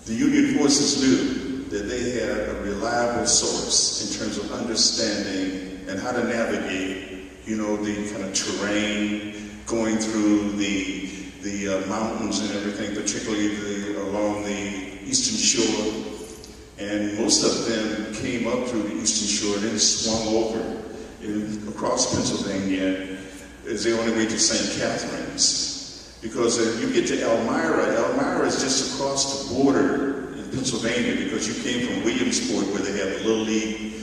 The Union forces knew that they had a reliable source in terms of understanding and how to navigate, the kind of terrain going through the mountains and everything, particularly along the eastern shore. And most of them came up through the eastern shore and then swung over across Pennsylvania as their only way to St. Catharines. Because if you get to Elmira is just across the border in Pennsylvania, because you came from Williamsport, where they have the Little League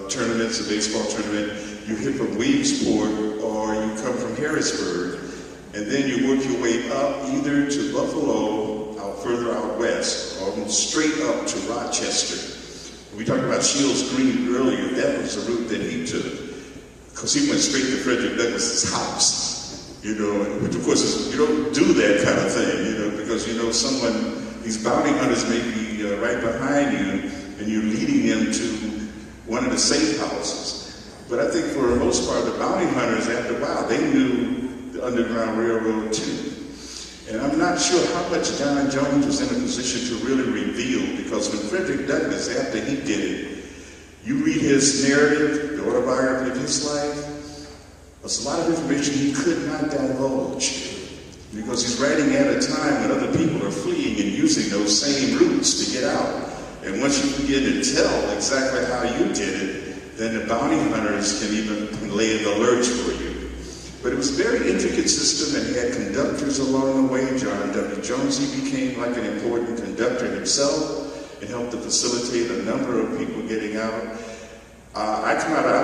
tournaments, a baseball tournament. You hit from Williamsport, or you come from Harrisburg, and then you work your way up either to Buffalo, further out west, or straight up to Rochester. We talked about Shields Green earlier. That was the route that he took, because he went straight to Frederick Douglass's house. Which of course you don't do that kind of thing, because these bounty hunters may be right behind you, and you're leading them to one of the safe houses. But I think for the most part, the bounty hunters, after a while, they knew the Underground Railroad too. And I'm not sure how much John Jones was in a position to really reveal, because when Frederick Douglass, after he did it, you read his narrative, the autobiography of his life, there's a lot of information he could not divulge, because he's writing at a time when other people are fleeing and using those same routes to get out. And once you begin to tell exactly how you did it, then the bounty hunters can even lay in the lurch for you. But it was a very intricate system, and he had conductors along the way. John W. Jones, he became like an important conductor himself and helped to facilitate a number of people getting out. I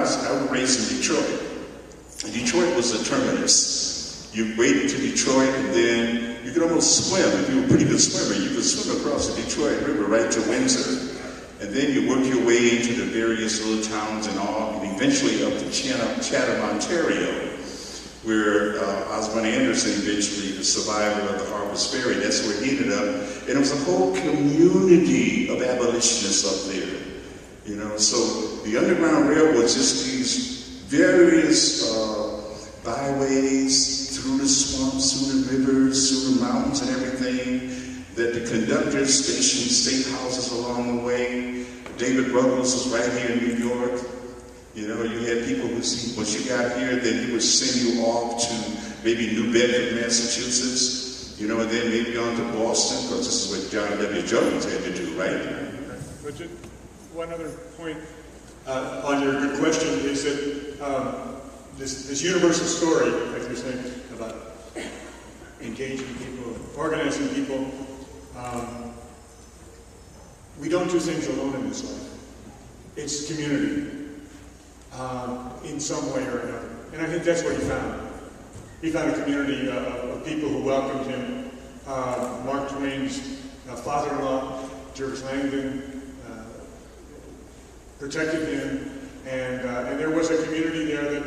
was raised in Detroit. Detroit was the terminus. You waited to Detroit, and then you could almost swim. If you were a pretty good swimmer, you could swim across the Detroit River right to Windsor. And then you work your way into the various little towns and all, and eventually up to Chatham, Ontario, where Osborne Anderson, eventually the survivor of the Harper's Ferry, that's where he ended up. And it was a whole community of abolitionists up there. So the Underground Railroad was just these various byways through the swamps, through the rivers, through the mountains and everything, that the conductors stationed state houses along the way. David Ruggles was right here in New York. You had people who, once you got here, then he would send you off to maybe New Bedford, Massachusetts, and then maybe on to Boston, because this is what John W. Jones had to do, right? But just one other point on your good question is that this universal story, like you're saying, about engaging people, organizing people, we don't do things alone in this life. It's community. In some way or another. And I think that's what he found. He found a community of people who welcomed him. Mark Twain's father-in-law, George Langdon, protected him, and there was a community there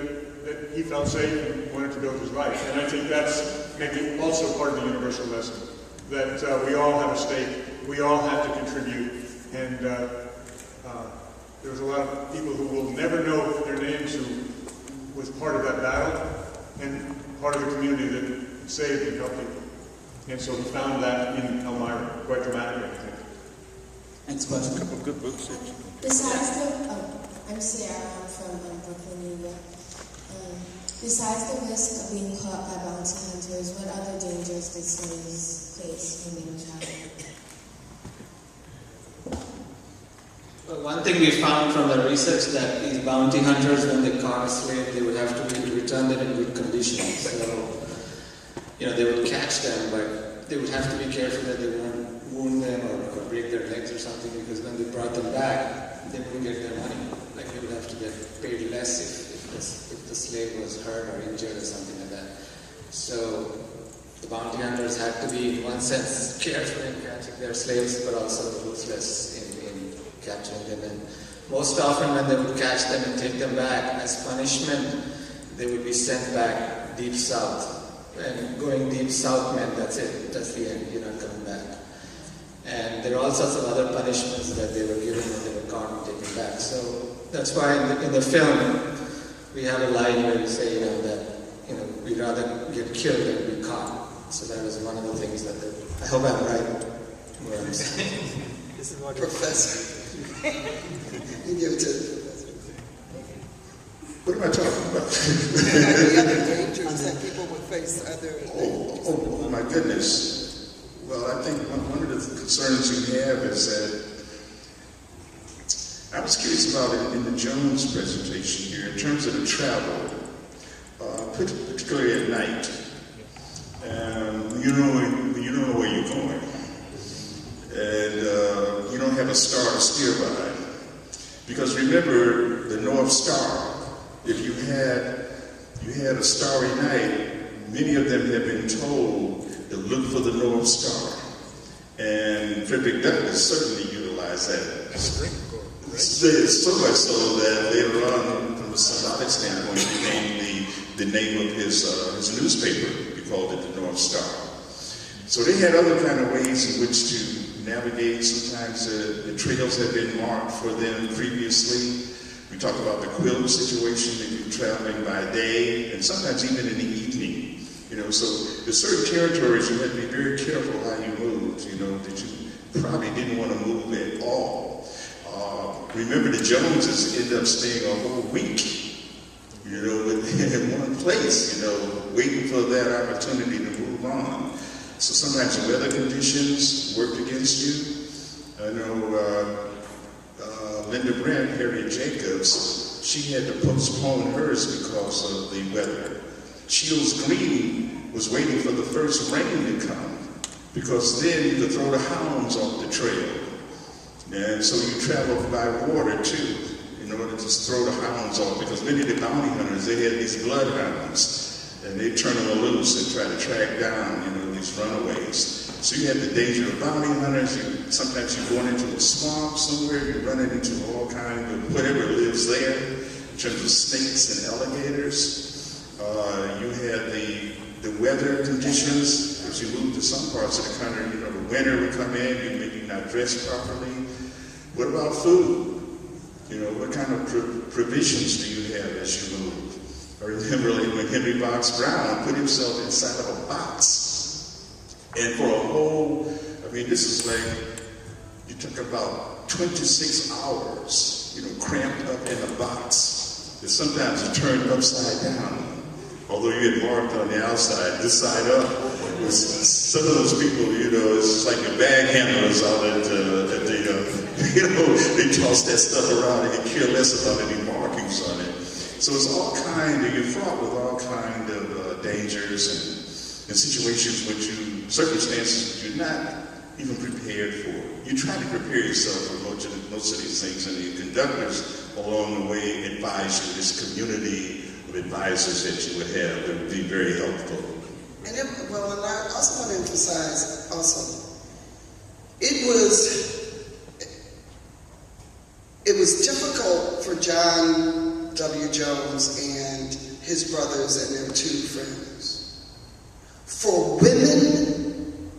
that he felt safe and wanted to build his life. And I think that's maybe also part of the universal lesson, that we all have a stake, we all have to contribute, and there's a lot of people who will never know their names who was part of that battle and part of the community that saved and helped people. And so he found that in Elmira, quite dramatically, I think. Next question. A couple of good books. Besides I'm Sarah, I'm from Brooklyn, New York. Besides the risk of being caught by bounty hunters, what other dangers did slaves face when they were traveling? Well, one thing we found from the research that these bounty hunters, when they caught a slave, they would have to return them in good condition. So, they would catch them, but they would have to be careful that they wouldn't wound them or break their legs or something, because when they brought them back, they wouldn't get their money. Like they would have to get paid less if the slave was hurt or injured or something like that. So the bounty hunters had to be, in one sense, careful in catching their slaves, but also ruthless in capturing them. And most often when they would catch them and take them back, as punishment, they would be sent back deep south. And going deep south meant that's it, that's the end, you're not coming back. And there are all sorts of other punishments that they were given when they were caught and taken back. So that's why in the film, we have a line where we say, that we'd rather get killed than be caught. So that was one of the things that I hope I'm right what I'm saying. Professor. You give it to the professor. What am I talking about? The other dangers that people would face. Oh my goodness. Well, I think one of the concerns you have is that I was curious about it in the Jones presentation here in terms of the travel, particularly at night. You don't know where you're going, and you don't have a star to steer by. Because remember the North Star. If you had a starry night, many of them have been told to look for the North Star, and Frederick Douglass certainly utilized that. So much so that later on, from a symbolic standpoint, he named the name of his newspaper. He called it the North Star. So they had other kind of ways in which to navigate. Sometimes the trails had been marked for them previously. We talked about the quilt situation, if you're traveling by day, and sometimes even in the evening. So there's certain territories you had to be very careful how you moved, that you probably didn't want to move at all. Remember the Joneses ended up staying a whole week, in one place, waiting for that opportunity to move on. So sometimes the weather conditions worked against you. I know Linda Brand, Harriet Jacobs, she had to postpone hers because of the weather. Shields Green was waiting for the first rain to come because then you could throw the hounds off the trail. And so you traveled by water too in order to throw the hounds off, because many of the bounty hunters, they had these bloodhounds and they turn them loose and try to track down, these runaways. So you have the danger of bounty hunters. Sometimes you're going into a swamp somewhere, you're running into all kinds of whatever lives there, in terms of snakes and alligators. You had the weather conditions. As you move to some parts of the country, the winter would come in, you may be not dressed properly. What about food? What kind of provisions do you have as you move? I remember when Henry Box Brown put himself inside of a box. And for a whole, this is like, you took about 26 hours, cramped up in a box. And sometimes you turned upside down. Although you had marked on the outside, this side up. Some of those people, it's like the bag handlers out at they toss that stuff around and they care less about any markings on it. So it's all you're fraught with all kind of dangers and situations circumstances which you're not even prepared for. You try to prepare yourself for most of these things, and the conductors along the way advise you, this community of advisors that you would have that would be very helpful. And I also want to emphasize it was difficult for John W. Jones and his brothers and their two friends. For women,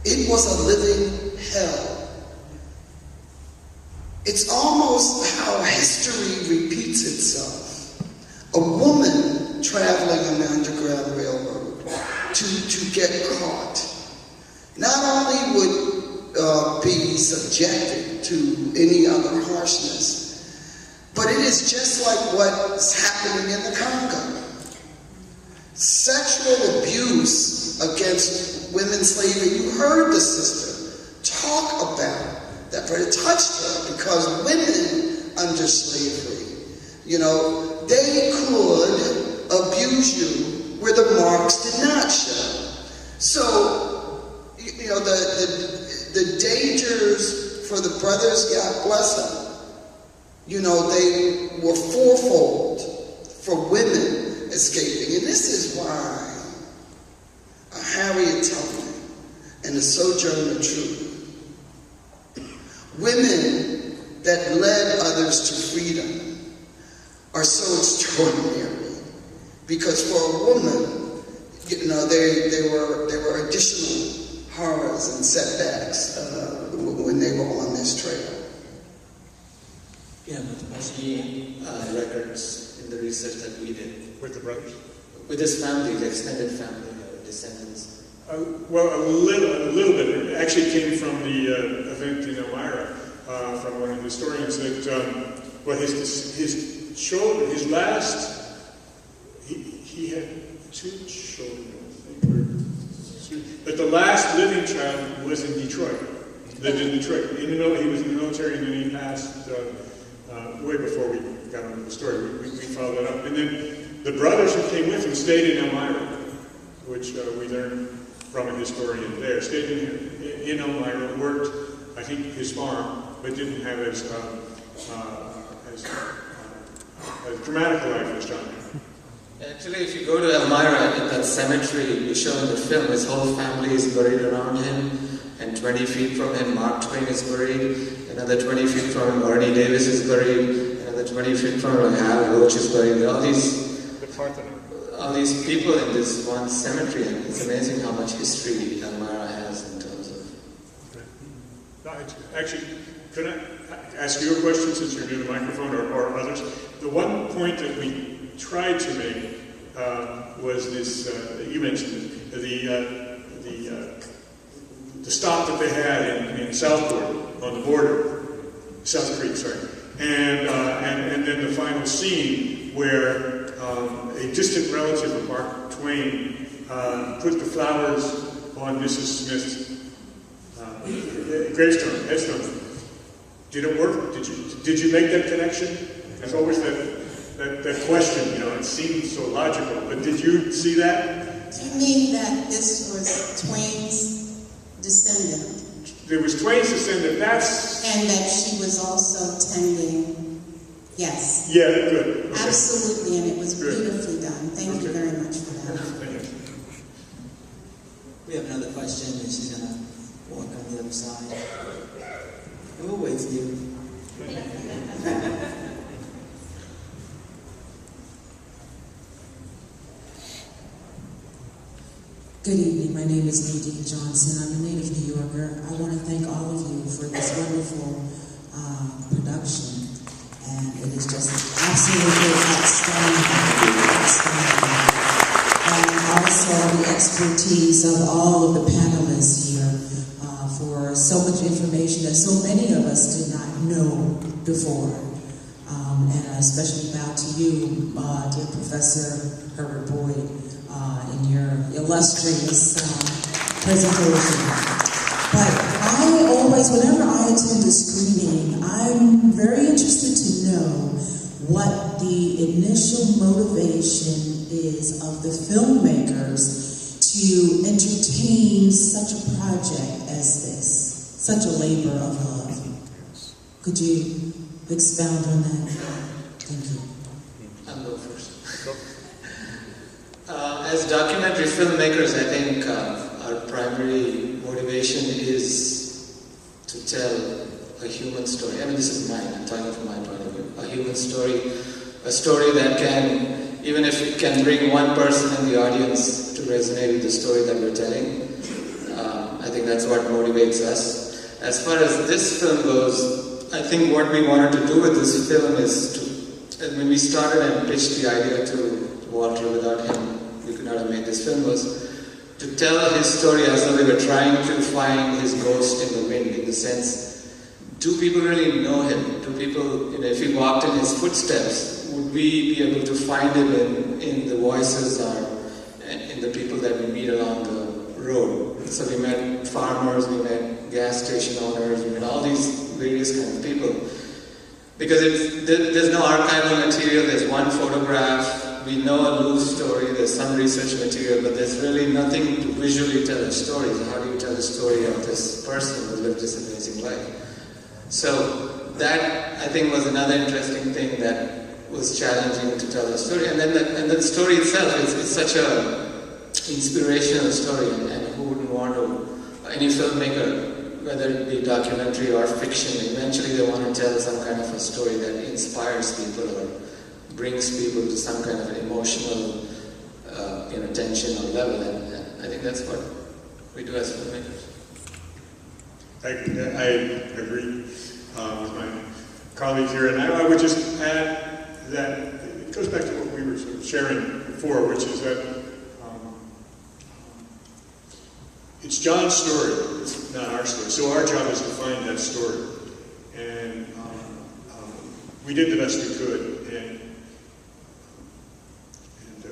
it was a living hell. It's almost how history repeats itself. A woman traveling on the Underground Railroad to get caught not only would be subjected to any other harshness, but it is just like what's happening in the Congo. Sexual abuse against women slavery. You heard the sister talk about that, but it touched her because women under slavery, they could abuse you where the marks did not show. So, the dangers for the brothers, God bless them, they were fourfold for women escaping. And this is why a Harriet Tubman and a Sojourner Truth, women that led others to freedom, are so extraordinary. Because for a woman, there were additional horrors and setbacks when they were on this trail. Yeah, but mostly records in the research that we did. With the brothers? With his family, the extended family, descendants. Well, a little bit. It actually came from the event in Elmira, from one of the historians, that he had 2 children, I think, but the last living child was in Detroit. Lived in Detroit. He was in the military, and then he passed way before we got onto the story. We followed that up, and then the brothers who came with him stayed in Elmira, which we learned from a historian there. Stayed in Elmira, worked, I think, his farm, but didn't have as dramatic a life as John did. Actually, if you go to Elmira, in that cemetery we show in the film, his whole family is buried around him, and 20 feet from him, Mark Twain is buried, another 20 feet from him, Ernie Davis is buried, another 20 feet from him, Hal Roach is buried. All these people in this one cemetery, and it's amazing how much history Elmira has in terms of... Actually, could I ask you a question since you're near the microphone, or others? The one point that we tried to make was this, you mentioned it, the stop that they had in Southport on the border, South Creek, sorry, and then the final scene where a distant relative of Mark Twain put the flowers on Mrs. Smith's gravestone, headstone. Did it work? Did you make that connection? There's always that question, it seems so logical, but did you see that? Do you mean that this was Twain's descendant? There was Twain's descendant, and that she was also tending, yes. Yeah, good. Okay. Absolutely, and it was beautifully done. Thank you very much for that. Thank you. We have another question, and she's going to walk on the other side. We'll wait for you. Good evening. My name is Nadine Johnson. I'm a native New Yorker. I want to thank all of you for this wonderful production. And it is just absolutely outstanding. And also the expertise of all of the panelists here for so much information that so many of us did not know before. And I especially bow to you, dear Professor Herbert Boyd, in your illustrious presentation. But I always, whenever I attend a screening, I'm very interested to know what the initial motivation is of the filmmakers to entertain such a project as this, such a labor of love. Could you expound on that? Thank you. I'll go first. As documentary filmmakers, I think our primary motivation is to tell a human story. I mean, this is mine, I'm talking from my point of view. A human story, a story that can, even if it can bring one person in the audience to resonate with the story that we're telling, I think that's what motivates us. As far as this film goes, I think what we wanted to do with this film is to, when we started and pitched the idea to Walter, without him, we could not have made this film, was to tell his story as though we were trying to find his ghost in the wind, in the sense, do people really know him? Do people, if he walked in his footsteps, would we be able to find him in the voices or in the people that we meet along the road? So we met farmers, we met gas station owners, we met all these various kind of people. Because there's no archival material, there's one photograph, we know a loose story, there's some research material, but there's really nothing to visually tell a story. So how do you tell the story of this person who lived this amazing life? So that, I think, was another interesting thing that was challenging to tell the story. And then the story itself, it's such a inspirational story, and who wouldn't want to, any filmmaker, whether it be documentary or fiction, eventually they want to tell some kind of a story that inspires people or brings people to some kind of an emotional tension or level, and I think that's what we do as filmmakers. I agree with my colleague here, and I would just add that it goes back to what we were sort of sharing before, which is that it's John's story, it's not our story. So our job is to find that story. And we did the best we could. And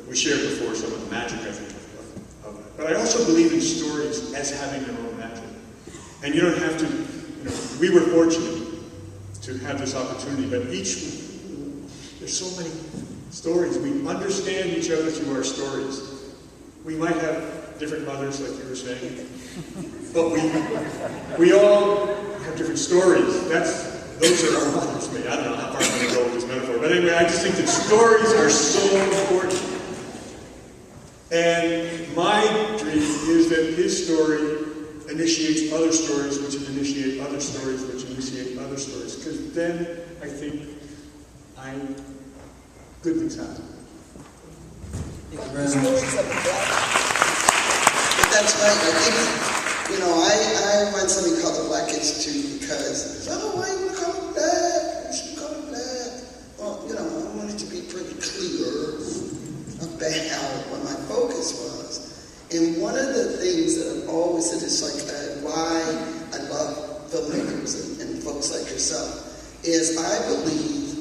we shared before some of the magic, I think, of it. But I also believe in stories as having their own magic. And you don't have to, we were fortunate to have this opportunity, but there's so many stories. We understand each other through our stories. We might have different mothers, like you were saying, but we all have different stories. Those are our mothers. I don't know how far I'm going to go with this metaphor, but anyway, I just think that stories are so important. And my dream is that his story initiates other stories, which initiate other stories, which initiate other stories. Because then I think good things happen. But that's right. I think, I run something called the Black Institute because, why you call it black? You should call it black. Well, I wanted to be pretty clear about what my focus was. And one of the things that I've always said is why I love filmmakers and folks like yourself is I believe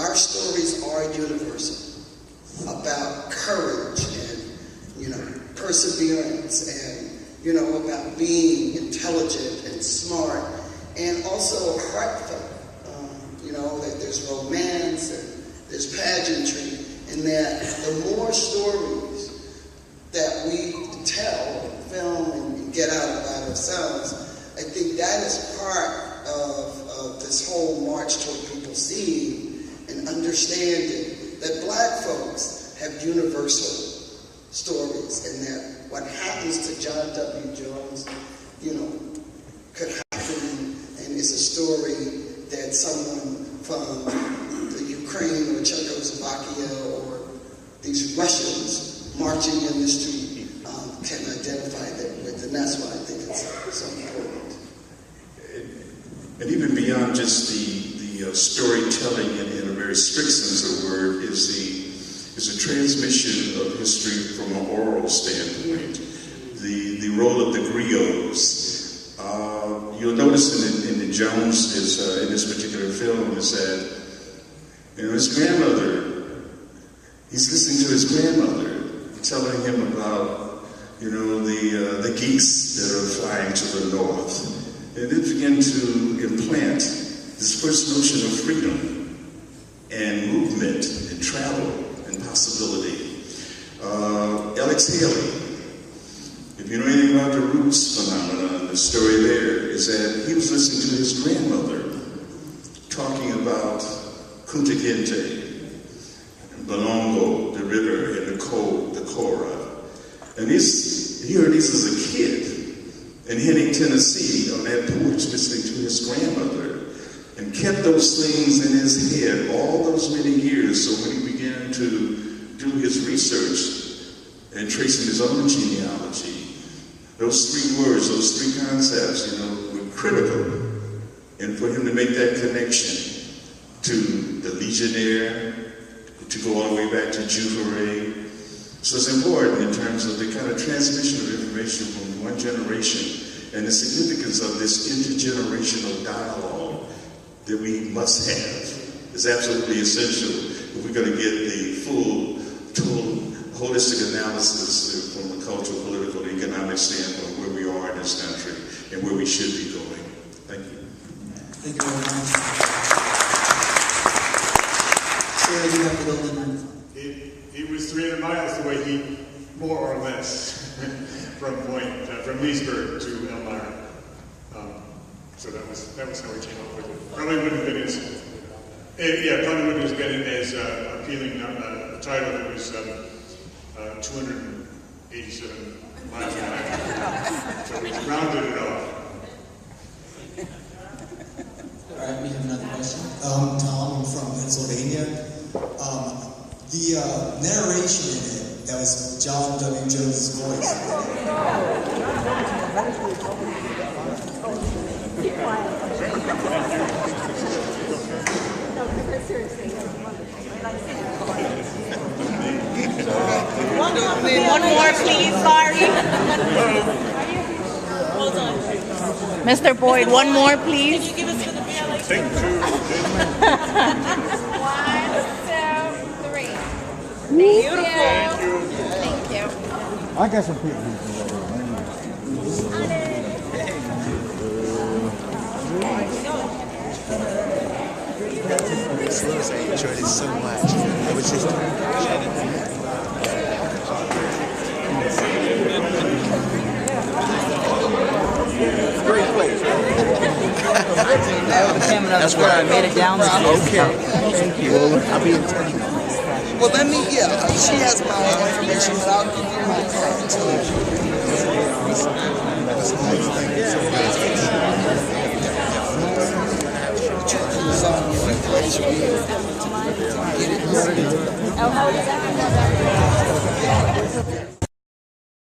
our stories are universal about courage and, perseverance and, about being intelligent and smart and also heartfelt. That there's romance and there's pageantry and that the more stories that we tell, film, and get out about ourselves, I think that is part of this whole march toward people seeing and understanding that black folks have universal stories and that what happens to John W. Jones, could happen and is a story that someone from the Ukraine or Czechoslovakia or these Russians marching in the street can identify that with, and that's why I think it's so important. And even beyond just the storytelling in a very strict sense of the word is a transmission of history from an oral standpoint. The role of the griots. You'll notice in Jones in this particular film is that his grandmother. He's listening to his grandmother telling him about the geese that are flying to the north, and then begin to implant this first notion of freedom and movement and travel and possibility. Alex Haley. If you know anything about the Roots phenomenon, the story there is that he was listening to his grandmother talking about Kunta Kinte, Balongo, the river, and the Cora. And he heard these as a kid in Henning, Tennessee, on that porch listening to his grandmother, and kept those things in his head all those many years. So when he began to do his research and tracing his own genealogy, those three words, those three concepts, were critical. And for him to make that connection to the Legionnaire, to go all the way back to Juve. So it's important in terms of the kind of transmission of information from one generation and the significance of this intergenerational dialogue that we must have is absolutely essential if we're going to get the full, total, holistic analysis from a cultural, political, and economic standpoint where we are in this country and where we should be going. Thank you. Thank you very much. Sarah, you have the golden knife. It was 300 miles the way more or less, from Leesburg to Elmira. So that was how we came up with it. Probably wouldn't have been as appealing a title that was 287 miles an hour. So we rounded it off. All right, we have another question. Tom from Pennsylvania. The narration in it, that was John W. Jones' voice. One more, please. Sorry. Mr. Boyd, one more, please. Take two. 1, 2, 3. Beautiful. Thank you. I got some pictures. I enjoyed it so much. It was just great place. That's where I made it down. okay. Thank you. I'll be in touch. Well, let me, she has my information, but I'll give you my card too. Oh, how is that?